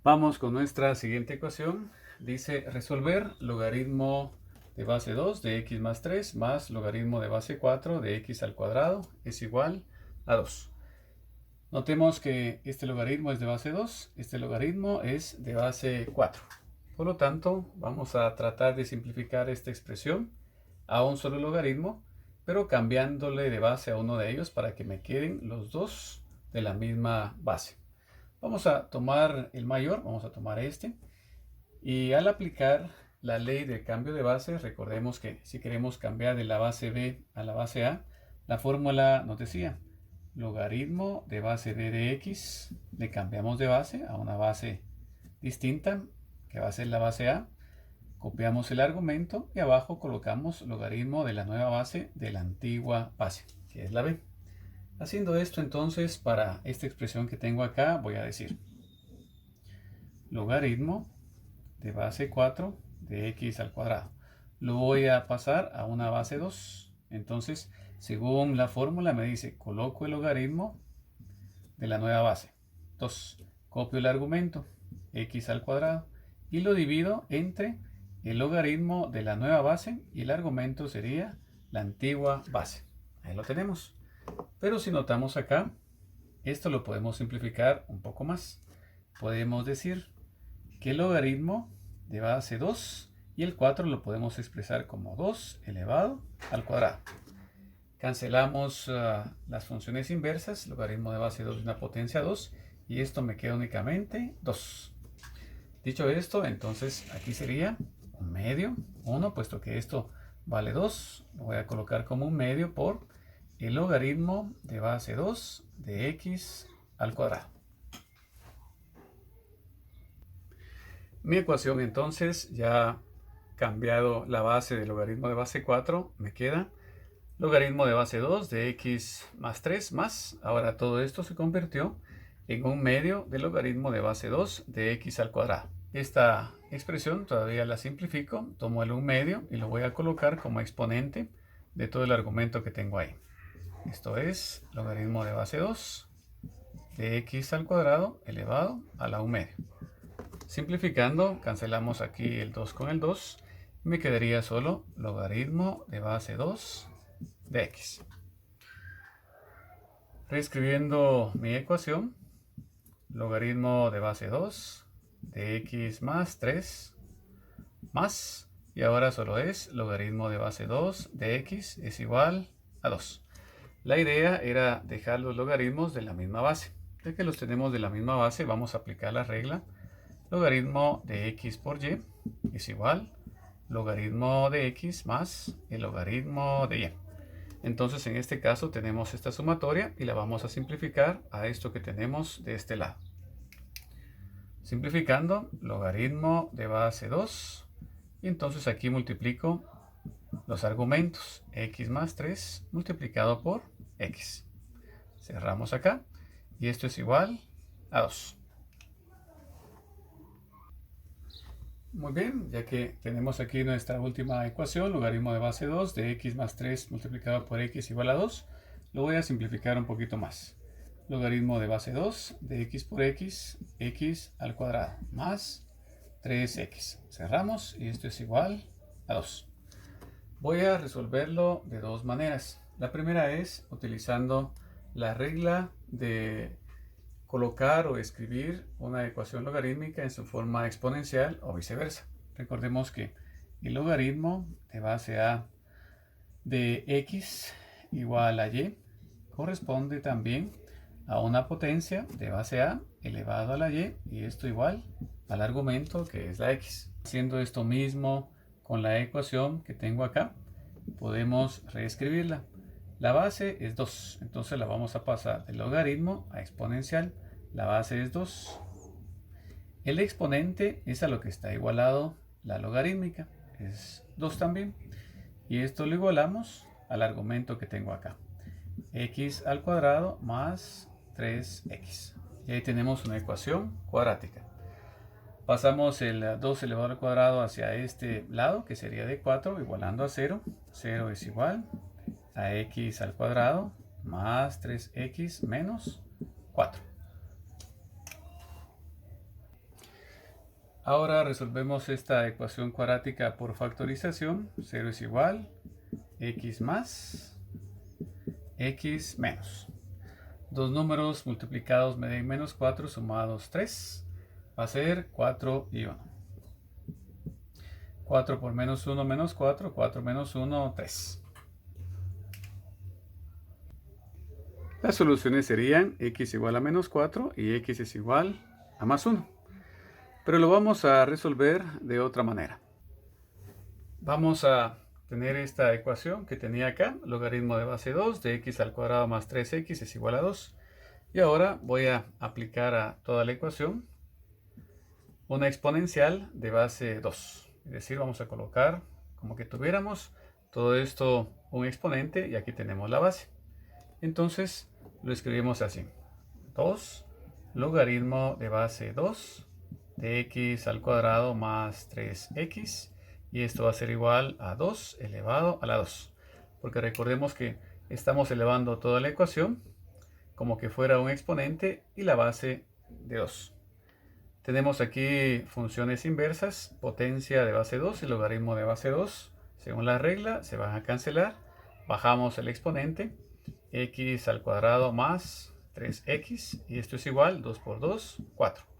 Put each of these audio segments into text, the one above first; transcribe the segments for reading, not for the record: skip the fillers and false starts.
Vamos con nuestra siguiente ecuación. Dice resolver logaritmo de base 2 de x más 3 más logaritmo de base 4 de x al cuadrado es igual a 2. Notemos que este logaritmo es de base 2, este logaritmo es de base 4. Por lo tanto, vamos a tratar de simplificar esta expresión a un solo logaritmo, pero cambiándole de base a uno de ellos para que me queden los dos de la misma base. Vamos a tomar el mayor, vamos a tomar este, y al aplicar la ley de cambio de base, recordemos que si queremos cambiar de la base B a la base A, la fórmula nos decía logaritmo de base B de x, le cambiamos de base a una base distinta, que va a ser la base A, copiamos el argumento y abajo colocamos logaritmo de la nueva base de la antigua base, que es la B. Haciendo esto, entonces, para esta expresión que tengo acá, voy a decir logaritmo de base 4 de x al cuadrado. Lo voy a pasar a una base 2. Entonces, según la fórmula me dice, coloco el logaritmo de la nueva base. 2. Copio el argumento, x al cuadrado, y lo divido entre el logaritmo de la nueva base y el argumento sería la antigua base. Ahí lo tenemos. Pero si notamos acá, esto lo podemos simplificar un poco más. Podemos decir que el logaritmo de base 2 y el 4 lo podemos expresar como 2 elevado al cuadrado. Cancelamos las funciones inversas, logaritmo de base 2 de una potencia 2, y esto me queda únicamente 2. Dicho esto, entonces aquí sería un medio, 1, puesto que esto vale 2, lo voy a colocar como un medio por el logaritmo de base 2 de x al cuadrado. Mi ecuación entonces, ya cambiado la base del logaritmo de base 4, me queda logaritmo de base 2 de x más 3 más, ahora todo esto se convirtió en un medio del logaritmo de base 2 de x al cuadrado. Esta expresión todavía la simplifico, tomo el 1 medio y lo voy a colocar como exponente de todo el argumento que tengo ahí. Esto es logaritmo de base 2 de x al cuadrado elevado a la 1 medio. Simplificando, cancelamos aquí el 2 con el 2 y me quedaría solo logaritmo de base 2 de x. Reescribiendo mi ecuación, logaritmo de base 2 de x más 3 más, y ahora solo es logaritmo de base 2 de x es igual a 2. La idea era dejar los logaritmos de la misma base. Ya que los tenemos de la misma base, vamos a aplicar la regla logaritmo de x por y es igual logaritmo de x más el logaritmo de y. Entonces en este caso tenemos esta sumatoria y la vamos a simplificar a esto que tenemos de este lado. Simplificando, logaritmo de base 2, y entonces aquí multiplico los argumentos, x más 3 multiplicado por x. Cerramos acá y esto es igual a 2. Muy bien, ya que tenemos aquí nuestra última ecuación, logaritmo de base 2 de x más 3 multiplicado por x igual a 2, lo voy a simplificar un poquito más. Logaritmo de base 2 de x por x, x al cuadrado, más 3x. Cerramos y esto es igual a 2. Voy a resolverlo de dos maneras. La primera es utilizando la regla de colocar o escribir una ecuación logarítmica en su forma exponencial o viceversa. Recordemos que el logaritmo de base a de x igual a y corresponde también a una potencia de base a elevado a la y, y esto igual al argumento que es la x. Haciendo esto mismo con la ecuación que tengo acá, podemos reescribirla. La base es 2, entonces la vamos a pasar del logaritmo a exponencial. La base es 2. El exponente es a lo que está igualado la logarítmica, es 2 también. Y esto lo igualamos al argumento que tengo acá. X al cuadrado más 3x. Y ahí tenemos una ecuación cuadrática. Pasamos el 2 elevado al cuadrado hacia este lado, que sería de 4, igualando a 0. 0 es igual a x al cuadrado más 3x menos 4. Ahora resolvemos esta ecuación cuadrática por factorización. 0 es igual x más x menos. Dos números multiplicados me den menos 4 sumados 3. Va a ser 4 y 1. 4 por menos 1 menos 4. 4 menos 1, 3. Las soluciones serían x igual a menos 4 y x es igual a más 1. Pero lo vamos a resolver de otra manera. Vamos a tener esta ecuación que tenía acá, logaritmo de base 2 de x al cuadrado más 3x es igual a 2. Y ahora voy a aplicar a toda la ecuación una exponencial de base 2. Es decir, vamos a colocar como que tuviéramos todo esto un exponente y aquí tenemos la base. Entonces lo escribimos así. 2 logaritmo de base 2 de x al cuadrado más 3x. Y esto va a ser igual a 2 elevado a la 2. Porque recordemos que estamos elevando toda la ecuación como que fuera un exponente y la base de 2. Tenemos aquí funciones inversas, potencia de base 2 y logaritmo de base 2. Según la regla se van a cancelar. Bajamos el exponente, x al cuadrado más 3x. Y esto es igual, 2 por 2, 4.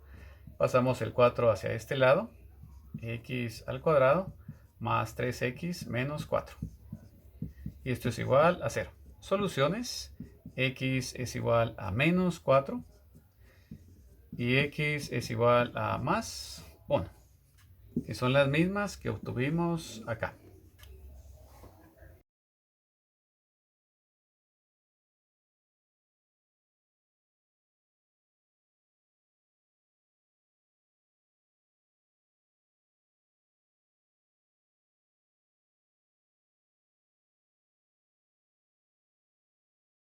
Pasamos el 4 hacia este lado, x al cuadrado más 3x menos 4. Y esto es igual a 0. Soluciones, x es igual a menos 4 y x es igual a más 1, que son las mismas que obtuvimos acá.